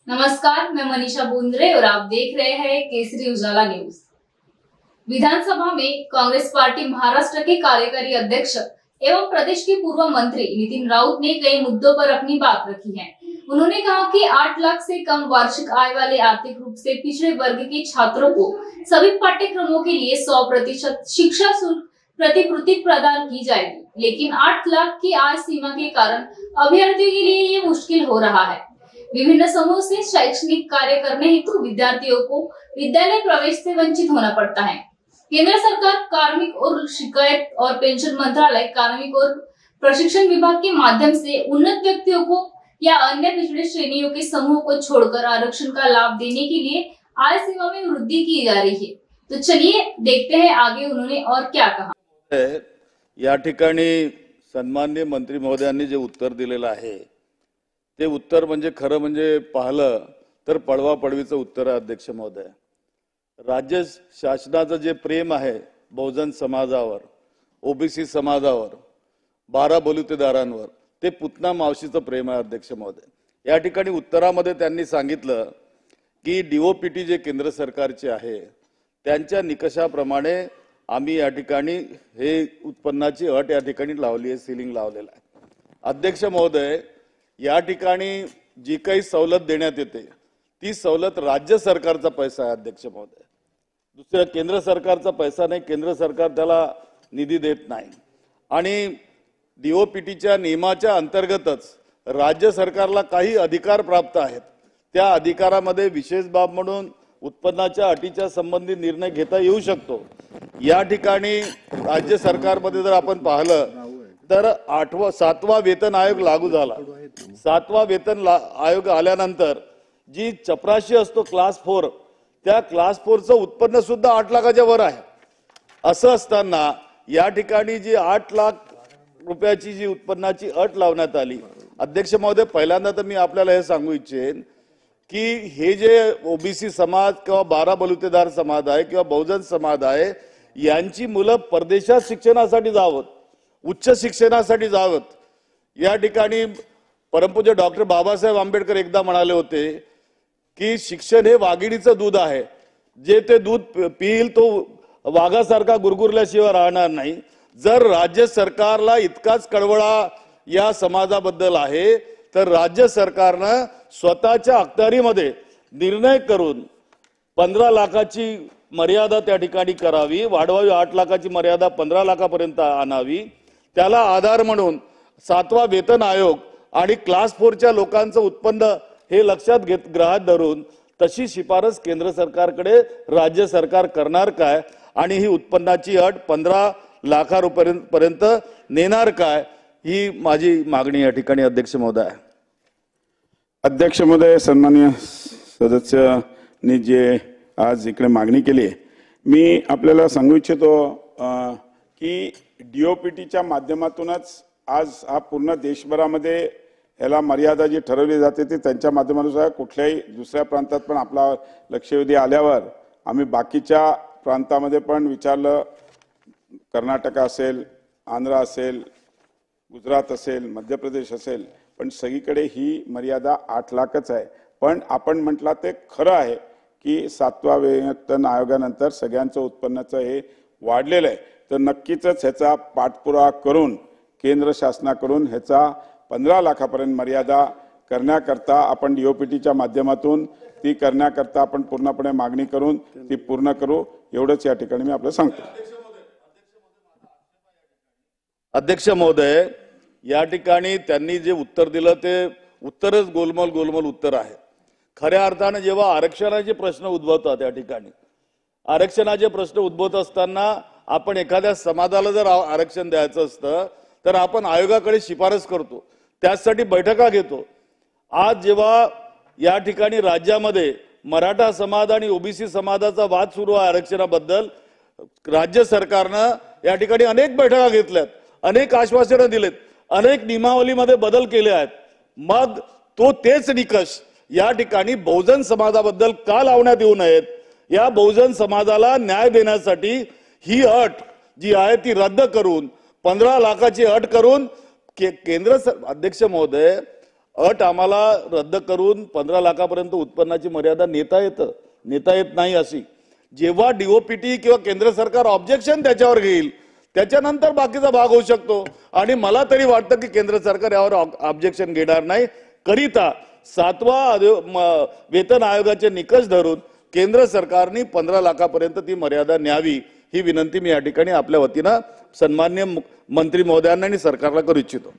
नमस्कार, मैं मनीषा बुंद्रे और आप देख रहे हैं केसरी उजाला न्यूज। विधानसभा में कांग्रेस पार्टी महाराष्ट्र के कार्यकारी अध्यक्ष एवं प्रदेश के पूर्व मंत्री नितिन राउत ने कई मुद्दों पर अपनी बात रखी है। उन्होंने कहा कि 8 लाख से कम वार्षिक आय वाले आर्थिक रूप से पिछड़े वर्ग के छात्रों को सभी पाठ्यक्रमों के लिए 100% शिक्षा शुल्क प्रतिपूर्ति प्रदान की जाएगी, लेकिन 8 लाख की आय सीमा के कारण अभ्यर्थियों के लिए ये मुश्किल हो रहा है। विभिन्न समूह से शैक्षणिक कार्य करने हेतु विद्यार्थियों को विद्यालय प्रवेश से वंचित होना पड़ता है। केंद्र सरकार कार्मिक और शिकायत और पेंशन मंत्रालय कार्मिक और प्रशिक्षण विभाग के माध्यम से उन्नत व्यक्तियों को या अन्य पिछड़े श्रेणियों के समूह को छोड़कर आरक्षण का लाभ देने के लिए आय सीमा में वृद्धि की जा रही है। तो चलिए देखते हैं आगे उन्होंने और क्या कहा। या ठिकाणी सन्माननीय मंत्री महोदयांनी जे उत्तर दिलेलं आहे ते उत्तर म्हणजे खरं म्हणजे पाहिलं तर पडवापडवीचं उत्तर आहे अध्यक्ष महोदय। राज्य शासनाचं जे प्रेम आहे बहुजन समाजावर, ओबीसी समाजावर, 12 बलुतेदारांवर, ते पुतना मावशीचं प्रेम आहे अध्यक्ष महोदय। या ठिकाणी उत्तरामध्ये त्यांनी सांगितलं की डीओपीटी जे केंद्र सरकारचे आहे त्यांच्या निकषाप्रमाणे आम्ही या ठिकाणी हे उत्पन्नाची अट या ठिकाणी लावली आहे, सीलिंग लावलेलं आहे। अध्यक्ष महोदय, या ठिकाणी जी काही सवलत देण्यात येते ती सवलत राज्य सरकारचा पैसा आहे अध्यक्ष महोदय, दुसऱ्या केंद्र सरकारचा पैसा नाही। केंद्र सरकार त्याला निधी देत नाही आणि डीओपीटीच्या नियमाच्या अंतर्गतच राज्य सरकारला काही अधिकार प्राप्त आहेत। त्या अधिकारामध्ये विशेष बाब म्हणून उत्पन्नाच्या अटीच्या संबंधी निर्णय घेता येऊ शकतो। या ठिकाणी राज्य सरकारमध्ये जर आपण पाहिलं तर 7वा वेतन आयोग लागू झाला। 7वा वेतन आयोग आल्यानंतर जी चपराशी असतो क्लास 4, त्या क्लास 4चं उत्पन्न सुद्धा 8 लाखाच्या वर आहे। असं असताना या ठिकाणी जी 8 लाख रुपयाची जी उत्पन्नाची अट लावण्यात आली, अध्यक्ष महोदय, पहिल्यांदा तर मी आपल्याला हे सांगू इच्छेन की हे जे ओबीसी समाज किंवा 12 बलुतेदार समाज आहे किंवा बहुजन समाज आहे यांची मुलं परदेशात शिक्षणासाठी जावत, उच्च शिक्षणासाठी जावत। या ठिकाणी परमपूज्य डॉक्टर बाबासाहेब आंबेडकर एकदा म्हणाले होते की शिक्षण हे वाघिणीचं दूध आहे, जे ते दूध पिईल तो वाघासारखा गुरगुरल्याशिवाय राहणार नाही। जर राज्य सरकारला इतकाच कळवळा या समाजाबद्दल आहे तर राज्य सरकारनं स्वतःच्या अखत्यारीमध्ये निर्णय करून 15 लाखाची मर्यादा त्या ठिकाणी करावी, वाढवावी, 8 लाखाची मर्यादा 15 लाखापर्यंत आणावी। त्याला आधार म्हणून 7वा वेतन आयोग आणि क्लास 4च्या लोकांचं उत्पन्न हे लक्षात ग्रहात धरून तशी शिफारस केंद्र सरकारकडे राज्य सरकार करणार काय आणि ही उत्पन्नाची अट 15 लाखापर्यंत नेणार काय, ही माझी मागणी या ठिकाणी अध्यक्ष महोदय। अध्यक्ष महोदय, सन्माननीय सदस्यांनी जे आज इकडे मागणी केली, मी आपल्याला सांगू इच्छितो की डीओपीटीच्या माध्यमातूनच आज हा पूर्ण देशभरामध्ये ह्याला मर्यादा जी ठरवली जाते ती त्यांच्या माध्यमातून कुठल्याही दुसऱ्या प्रांतात पण आपला लक्षवेधी आल्यावर आम्ही बाकीच्या प्रांतामध्ये पण विचारलं, कर्नाटक असेल, आंध्र असेल, गुजरात असेल, मध्य प्रदेश असेल, पण सगळीकडे ही मर्यादा 8 लाखच आहे। पण आपण म्हटलं ते खरं आहे की 7वा वेतन आयोगानंतर सगळ्यांचं उत्पन्नाचं हे वाढलेलं आहे, तर नक्कीच ह्याचा पाठपुरावा करून केंद्र शासनाकडून ह्याचा 15 लाखापर्यंत मर्यादा करण्याकरता आपण डीओपीटीच्या माध्यमातून ती करण्याकरता आपण पूर्णपणे मागणी करून ती पूर्ण करू, एवढंच या ठिकाणी मी आपल्याला सांगतो। अध्यक्ष महोदय, या ठिकाणी त्यांनी जे उत्तर दिलं ते उत्तरच गोलमोल उत्तर आहे। खऱ्या अर्थाने जेव्हा आरक्षणाचे प्रश्न उद्भवतात, या ठिकाणी आरक्षणाचे प्रश्न उद्भवत असताना आपण एखाद्या समाजाला जर आरक्षण द्यायचं असतं तर आपण आयोगाकडे शिफारस करतो, त्यासाठी बैठका घेतो। आज जेव्हा या ठिकाणी राज्यामध्ये मराठा समाज आणि ओबीसी समाजाचा वाद सुरू आहे आरक्षणाबद्दल, राज्य सरकारनं या ठिकाणी अनेक बैठका घेतल्यात, अनेक आश्वासनं दिलेत, अनेक नियमावलीमध्ये बदल केले आहेत। मग तेच निकष या ठिकाणी बहुजन समाजाबद्दल का लावण्यात येऊ नयेत? या बहुजन समाजाला न्याय देण्यासाठी ही अट जी आहे ती रद्द करून 15 लाखाची अट करून केंद्र अध्यक्ष महोदय, अट आम्हाला रद्द करून 15 लाखापर्यंत उत्पन्नाची मर्यादा नेता येत नाही अशी. जेव्हा डीओपीटी किंवा केंद्र सरकार ऑब्जेक्शन त्याच्यावर घेईल त्याच्यानंतर बाकीचा भाग होऊ शकतो. आणि मला तरी वाटतं की केंद्र सरकार यावर ऑब्जेक्शन घेणार नाही. करिता 7वा वेतन आयोगाचे निकष धरून केंद्र सरकारने 15 लाखापर्यंत ती मर्यादा न्यावी ही विनंती मी या ठिकाणी आपल्या वतीनं सन्माननीय मंत्री महोदयांना आणि सरकारला करू इच्छितो.